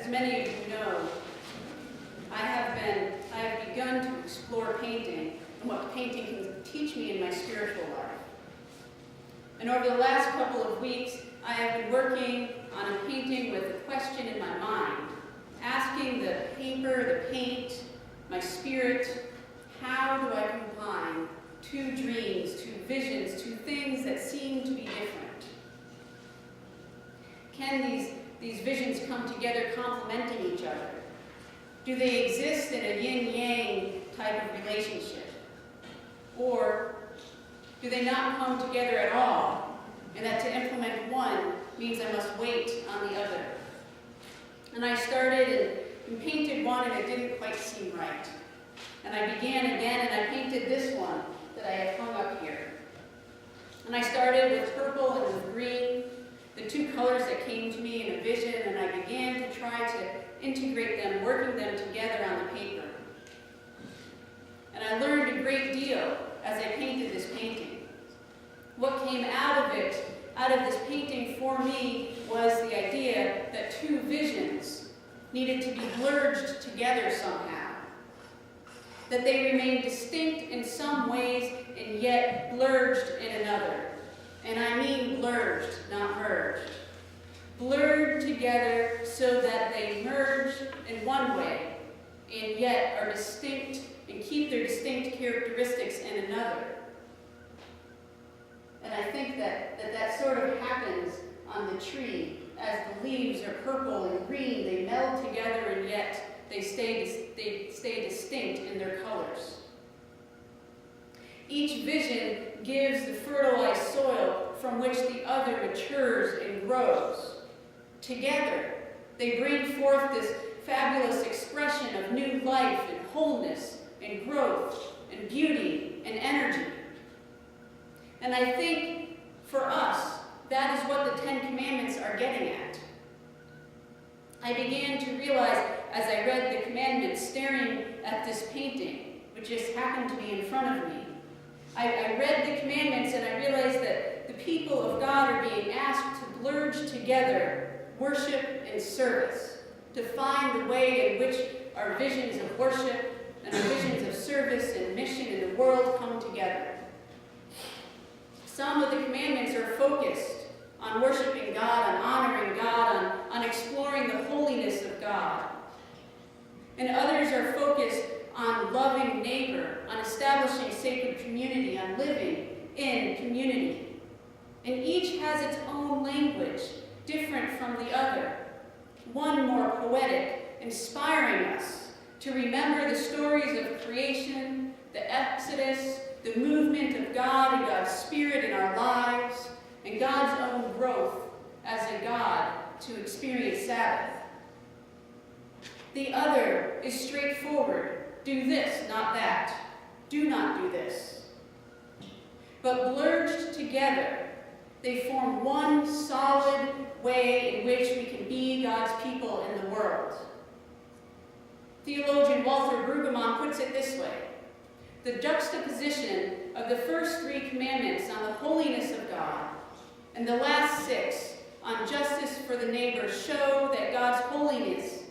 as many of you know, I have begun to explore painting and what painting can teach me in my spiritual life. And over the last couple of weeks, I have been working on a painting with a question in my mind, asking the paper, the paint, my spirit, how do I combine two dreams, two visions, two things that seem to be different? Can these visions come together complementing each other? Do they exist in a yin-yang type of relationship? Or do they not come together at all, and that to implement one means I must wait on the other? And I started and painted one, and it didn't quite seem right. And I began again, and I painted this one that I have hung up here. And I started with purple and with green, the two colors that came to me in a vision, and I began to try to integrate them, working them together on the paper. And I learned a great deal as I painted this painting. What came out of this painting for me, was the idea that two visions needed to be blurred together somehow. That they remain distinct in some ways and yet blurred in another. And I mean blurred, not merged. Blurred together so that they merge in one way and yet are distinct and keep their distinct characteristics in another. And I think that sort of happens on the tree. As the leaves are purple and green, they meld together and yet they stay distinct in their colors. Each vision gives the fertilized soil from which the other matures and grows. Together, they bring forth this fabulous expression of new life and wholeness and growth and beauty and energy. And I think for us, that is what the Ten Commandments are getting at. I began to realize as I read the commandments, staring at this painting, which just happened to be in front of me. I read the commandments and I realized that the people of God are being asked to blurge together worship and service, to find the way in which our visions of worship and our visions of service and mission in the world come together. Some of the commandments are focused on worshiping God, on honoring God, on exploring the holiness of God. And others are focused on loving neighbor, on establishing sacred community, on living in community. And each has its own language, different from the other. One more poetic, inspiring us to remember the stories of creation, the Exodus, the movement of God and God's Spirit in our lives, and God's own growth as a God to experience Sabbath. The other is straightforward. Do this, not that. Do not do this. But blurred together, they form one solid way in which we can be God's people in the world. Theologian Walter Brueggemann puts it this way: the juxtaposition of the first three commandments on the holiness of God and the last six on justice for the neighbor show that God's holiness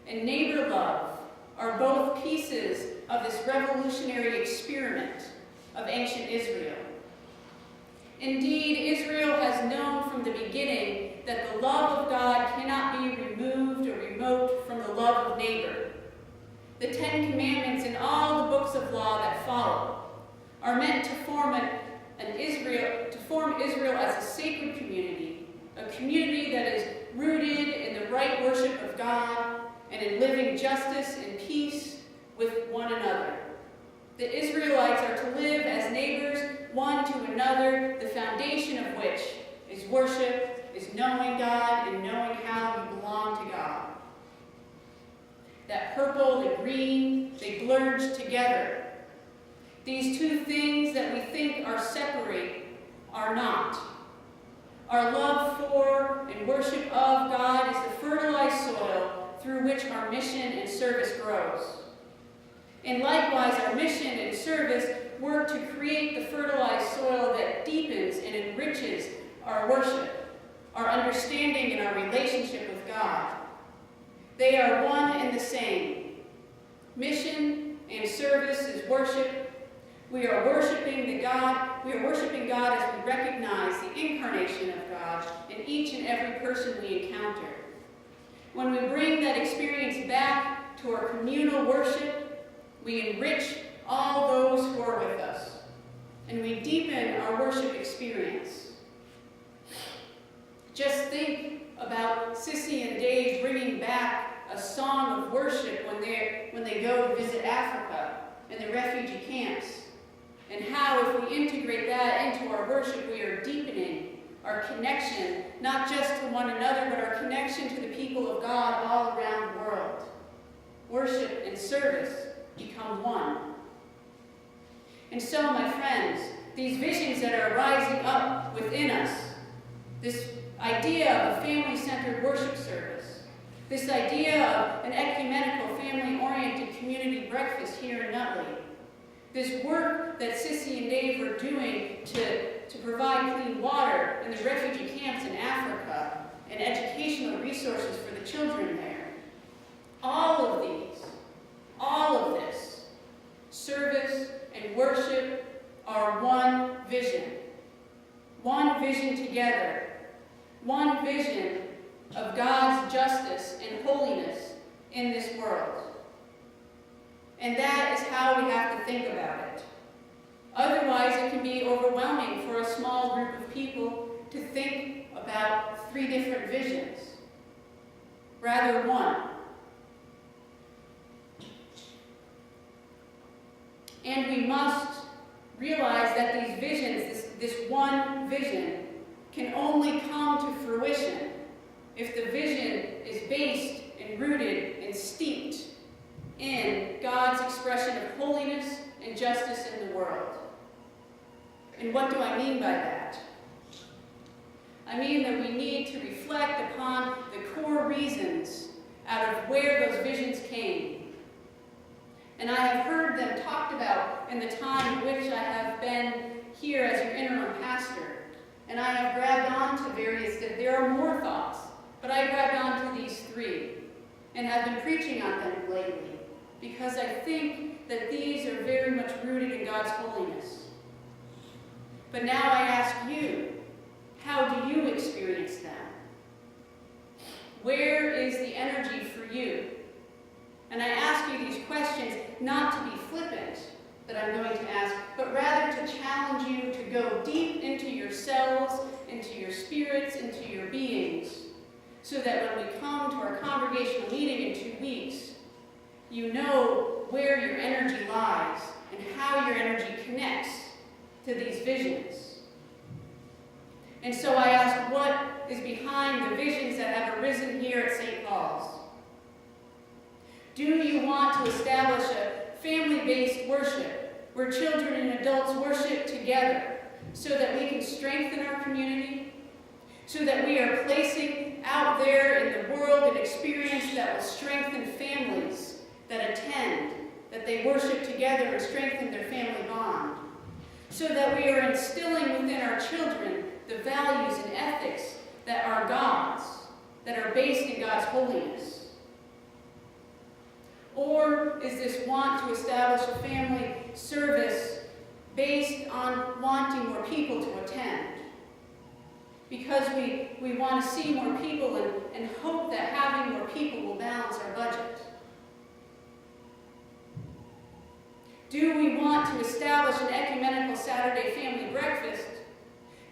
and neighbor love are both pieces of this revolutionary experiment of ancient Israel. Indeed, Israel has known from the beginning that the love of God cannot be removed or remote from the love of neighbor. The Ten Commandments and all the books of law that follow are meant to form Israel as a sacred community, a community that is rooted in the right worship of God and in living justice and peace with one another. The Israelites are to live as neighbors one to another, the foundation of which is worship, is knowing God and knowing how you belong to God. That purple, the green, they blurred together. These two things that we think are separate are not. Our love for and worship of God is the fertilized soil through which our mission and service grows. And likewise, our mission and service work to create the fertilized soil that deepens and enriches our worship, our understanding, and our relationship with God. They are one and the same. Mission and service is worship. We are worshiping God as we recognize the incarnation of God in each and every person we encounter. When we bring that experience back to our communal worship, we enrich all those who are with us, and we deepen our worship experience. Just think about Sissy and Dave bringing back a song of worship when they go to visit Africa and the refugee camps, and how if we integrate that into our worship, we are deepening our connection, not just to one another, but our connection to the people of God all around the world. Worship and service become one. And so, my friends, these visions that are rising up within us, this idea of a family-centered worship service, this idea of an ecumenical, family-oriented community breakfast here in Nutley, this work that Sissy and Dave are doing to provide clean water in the refugee camps in Africa and educational resources for the children there, all of this, service and worship are one vision together, one vision of God's justice and holiness in this world. And that is how we have to think about it. Otherwise, it can be overwhelming for a small group of people to think about 3 different visions. Rather, one. And we must realize that these visions, this one vision, can only come to fruition if the vision is based and rooted and steeped in God's expression of holiness and justice in the world. And what do I mean by that? I mean that we need to reflect upon the core reasons out of where those visions came. And I have heard them talked about in the time in which I have been here as your interim pastor. And I have grabbed onto there are more thoughts, but I grabbed onto these 3 and have been preaching on them lately, because I think that these are very much rooted in God's holiness. But now I ask you, how do you experience them? Where is the energy for you? And I ask you these questions not to be flippant, that I'm going to ask, but rather to challenge you to go deep into yourselves, into your spirits, into your beings, so that when we come to our congregational meeting in 2 weeks, you know where your energy lies and how your energy connects to these visions. And so I ask, what is behind the visions that have arisen here at St. Paul's? Do you want to establish a family-based worship where children and adults worship together so that we can strengthen our community, so that we are placing out there in the world an experience that will strengthen families that attend, that they worship together and strengthen their family bond, so that we are instilling within our children the values and ethics that are God's, that are based in God's holiness? Or is this want to establish a family service based on wanting more people to attend? Because we want to see more people and hope that having more people will balance our budget? Do we want to establish an ecumenical Saturday family breakfast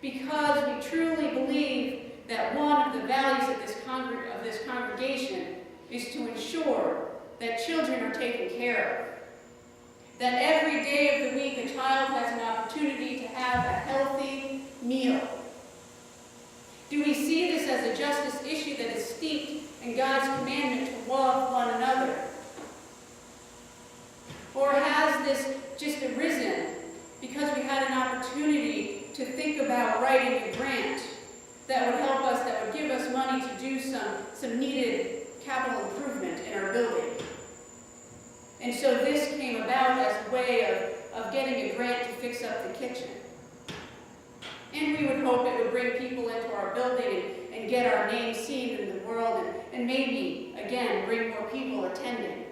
because we truly believe that one of the values of this congregation is to ensure that children are taken care of, that every day of the week a child has an opportunity to have a healthy meal? Do we see this as a justice issue that is steeped in God's commandment to love one another? Or has this just arisen because we had an opportunity to think about writing a grant that would help us, that would give us money to do some needed capital improvement in our building? And so this came about as a way of getting a grant to fix up the kitchen. And we would hope it would bring people into our building and and get our name seen in the world and maybe, again, bring more people attending.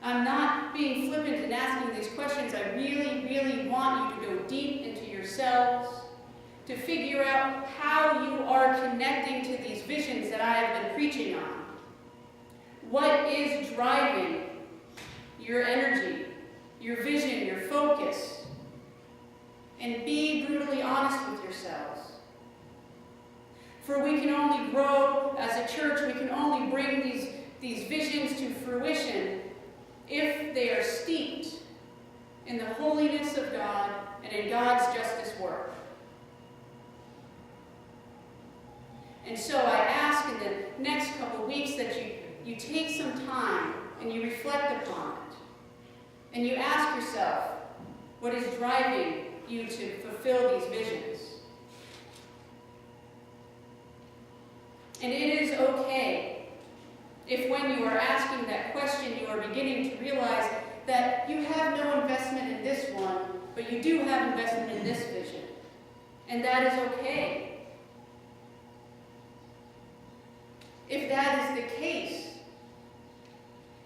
I'm not being flippant in asking these questions. I really, really want you to go deep into yourselves, to figure out how you are connecting to these visions that I have been preaching on. What is driving your energy, your vision, your focus? And be brutally honest with yourselves. For we can only grow as a church, we can only bring these visions to fruition if they are steeped in the holiness of God and in God's justice work. And so I ask in the next couple weeks that you take some time and you reflect upon it. And you ask yourself, what is driving you to fulfill these visions? And it is okay if when you are asking that question, you are beginning to realize that you have no investment in this one, but you do have investment in this vision. And that is okay. If that is the case,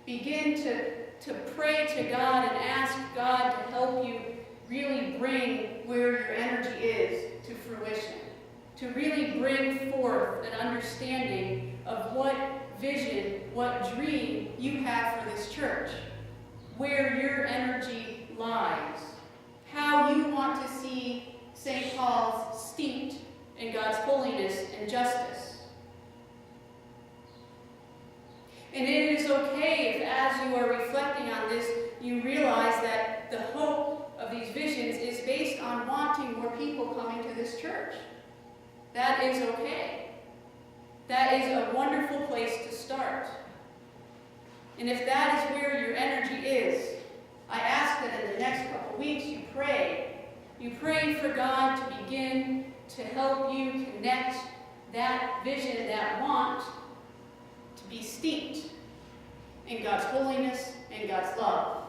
begin to pray to God and ask God to help you really bring where your energy is to fruition, to really bring forth an understanding of what vision, what dream you have for this church, where your energy lies, how you want to see St. Paul's steeped in God's holiness and justice. And it is okay if, as you are reflecting on this, you realize that the hope of these visions is based on wanting more people coming to this church. That is okay. That is a wonderful place to start. And if that is where your energy is, I ask that in the next couple weeks you pray. You pray for God to begin to help you connect that vision, that want, to be steeped in God's holiness and God's love,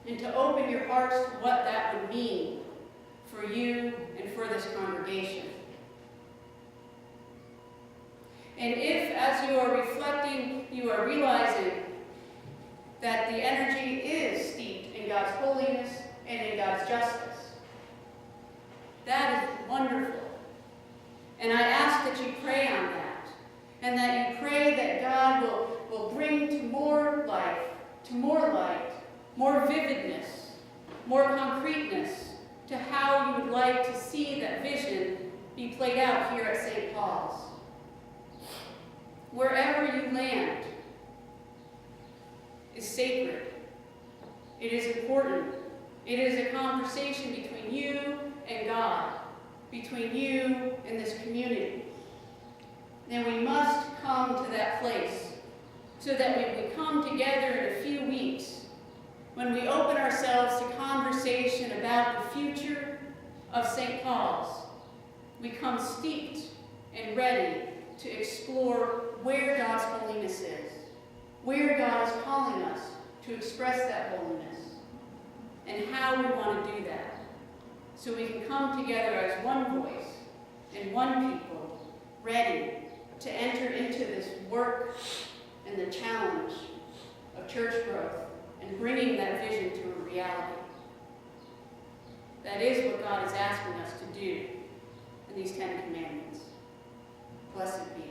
and to open your hearts to what that would mean for you and for this congregation. And if, as you are reflecting, you are realizing that the energy is steeped in God's holiness and in God's justice, that is wonderful. And I ask that you pray on that, and that you pray that God will bring to more life, to more light, more vividness, more concreteness to how you would like to see that vision be played out here at St. Paul's. Wherever you land is sacred. It is important. It is a conversation between you and God, between you and this community. And we must come to that place so that when we come together in a few weeks, when we open ourselves to conversation about the future of St. Paul's, we come steeped and ready to explore where God's holiness is, where God is calling us to express that holiness, and how we want to do that, so we can come together as one voice and one people, ready to enter into this work and the challenge of church growth and bringing that vision to a reality. That is what God is asking us to do in these 10 Commandments. Blessed be.